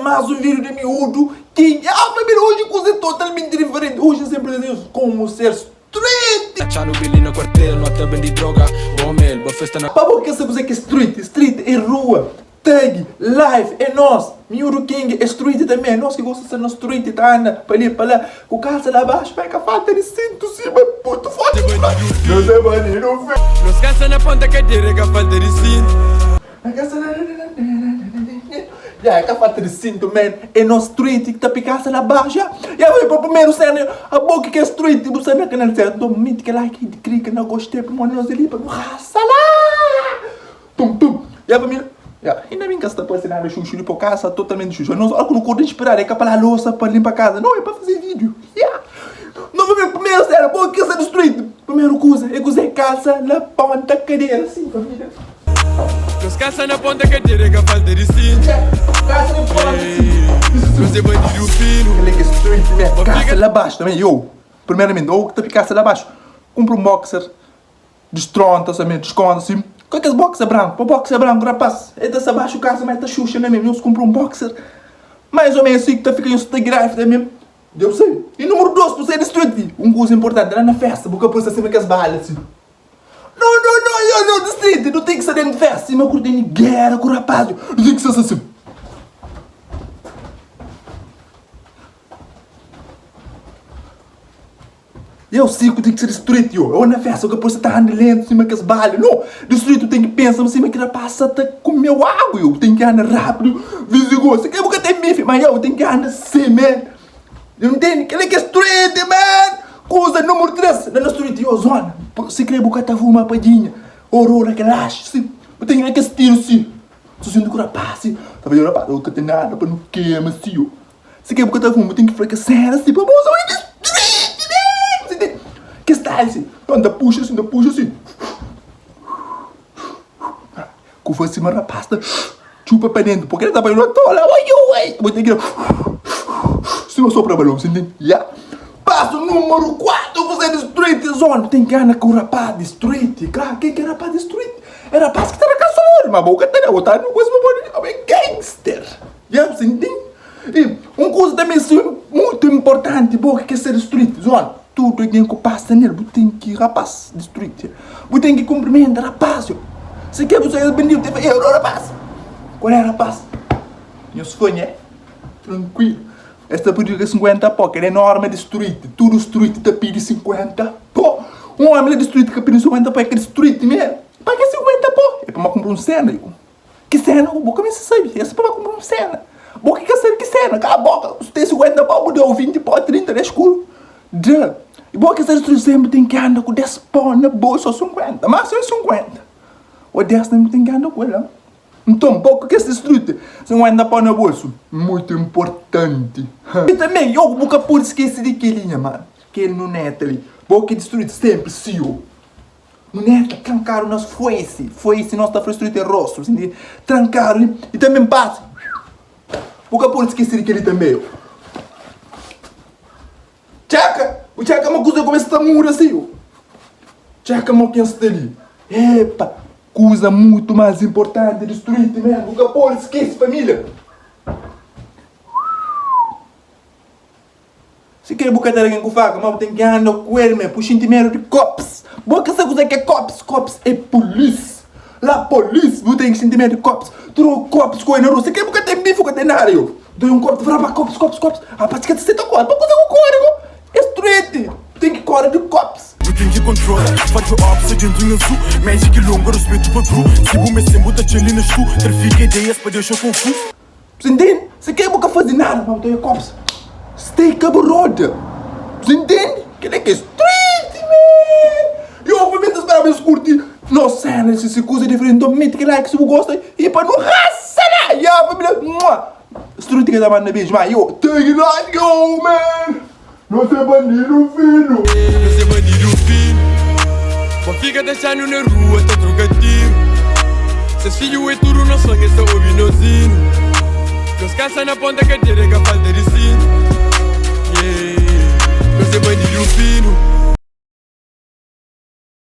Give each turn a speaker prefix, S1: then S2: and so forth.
S1: mais um vídeo de miúdo que família hoje coisa totalmente diferente. Hoje sempre diz como ser street.
S2: C'hanno billi no quartiere, notte vendi droga, bomel, boa festa na...
S1: Para que essa coisa que é street? Street é rua, tag, live, é nós. Miúdo King é street também. Nós que gostamos de ser no street, tá anda para ali, para lá. Com calça lá abaixo, vai com a falta de cinto, cima, puto, foda. Não sei bandido,
S2: Non scalza na ponta che dire che falta di cinto.
S1: Já, que a falta de cinto, man, é no street que tá picando lá abaixo. Já vai para o primeiro cena, a boca que é street, você não quer dizer, domite que lá que clica, não gostei, para o nós ali, para o raça lá. Tum, tum. Já, família, já, ainda bem que você está passando a chuchu para casa, totalmente chuchu. Não, olha que não corre de esperar, é que é para a louça, para limpar a casa, não, é para fazer vídeo. Já. Não, família, primeiro cena, boca que é street. Primeiro coisa, é que usar calça na ponta cadeira, assim, família.
S2: Non scalza na ponta che dire che falta di cinto.
S1: Calça na ponta, assim.
S2: Non sei bandido fino.
S1: Ele que street, né? Calça lá abaixo também, eu. Primeiramente, ou que tá calça lá abaixo. Compra um boxer, destronta também, desconta assim. Qual que é esse boxer branco? O boxer branco, rapaz. É desse abaixo, calça, mas tá xuxa, né mesmo? Eu compro um boxer, mais ou menos assim, que tá ficando Instagram também. Eu sei. E número 2, por ser street, um coisa importante, lá na festa, porque depois assim, que as balas assim. Não, de street, não tem que ser dentro de festa. Se eu curto em guerra com o rapaz, não tem que ser assim. Eu sei que tem que ser street, eu. Ou na festa, que depois você tá andando lento, cima que as balas. Não, de street tu tem que pensar, mas cima que o rapaz tá com meu água, eu. Tem que andar rápido, visigoso. Você quer porque tem bife, mas eu tenho que andar assim, man. Eu não entendo, que é street, man. Coisa número 3, na street, eu, zona. Se quer bocar tá uma padinha. Aurora, que laxe, sim. Eu tenho que assistir, sim. Se sinto que o rapaz, sim. Tá vendo, rapaz? Eu não tenho nada para não queimar, sim. Se quer bocar tá eu tenho que fracassar, assim. Para moça, street, que está, assim. Anda, puxa, assim. Com foi assim, rapaz, tá. Chupa para dentro, porque ele tá para ir na tola. Oi. Vou ter que... Se eu sou para balão, você entende? Já. Passo número 4, você é de street zone. Tem que andar com o rapaz de street. Claro, quem que é rapaz de street? É rapaz que está na caçadora. Mas a boca está na outra, não coisa para é gangster. Já, você entende? E uma coisa também muito importante, boca que é ser de street zone. Tudo que passa nele, você tem que ir rapaz de street. Você tem que cumprimentar rapaz. Se quer você é bandido, tem que ir rapaz. Qual é rapaz? Eu sou né? Tranquilo. Esta pediu 50 pó, que é enorme de street. Tudo street te pede 50 pó. Um homem de street que pede 50 pó é que street mesmo. Para que 50 pó? É para comprar um cena. Que cena? O boca me sabe. É para comprar um cena. Boca que cena? Que cena? Cala a boca. Se tem 50 pó, vou dar 20 pó, 30, é escuro. E boca que essa street sempre tem que andar com 10 pó na bolsa, 50. Mas só 50. O 10 sempre tem que andar com ela. Então, pouco que esse street, se não anda para no bolso, muito importante. E também, eu nunca pude esquecer de que linha, mano. Que ele não neta ali. Porque de street sempre, sim. Não neta, trancaram nas foice. Foice, nós tá fazendo street rosto, entende? Trancaram e também passa. Nunca pude esquecer de que ele também. Tchaca! O tchaca é uma coisa como essa mura assim. Tchaca, uma quem está ali. Epa! Coisa muito mais importante de street, mesmo. Nunca pode esquecer, família. Se quer buscar alguém com faca, mas tem que andar com ele, mesmo. Puxa dinheiro de cops. Boa que você coisa que é cops. Cops é polícia. Lá, polícia. Você tem que sentir medo de cops. Troca cops com ele na rua. Se quer buscar tem bife com denário. Dou um copo, vai para cops. Ah, para que você tá correndo. Para coisa com código. É street. Tem que correr de cops.
S3: Tem que controlar, faz o oxigênio do azul. Magic longo, respeito para tu. Se o mesmo muda de ali nas tu, trafica ideias para deixar confuso.
S1: Você entende? Você quer boca fazer nada, mas tem cops. Stay cabrota. Você entende? Que é street, man. E obviamente esperar meus curtir. Nossa, se coisa diferente, domite que like se você gosta. E para não raça, né? E a família. Street que dá mais na beijo, mas eu. Take it, let's go, man. Não sei bandido fino.
S2: Non sei bandido fino. Ma figa deixando na rua, tá trocativo. Seus filhos é tudo, não só que são ovinozinho. Não scalza na ponta que dire che falta di cinto. Non sei bandido fino.